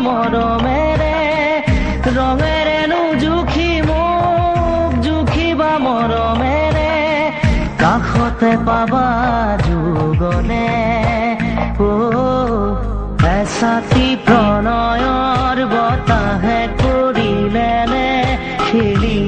মৰমেৰে ৰঙেৰেনো জুখি মোক জুখিবা মৰমেৰে কাষতে পাবা যুগলে এছাতি প্ৰণয়ৰ বতাহে কৰিলে নে খেলি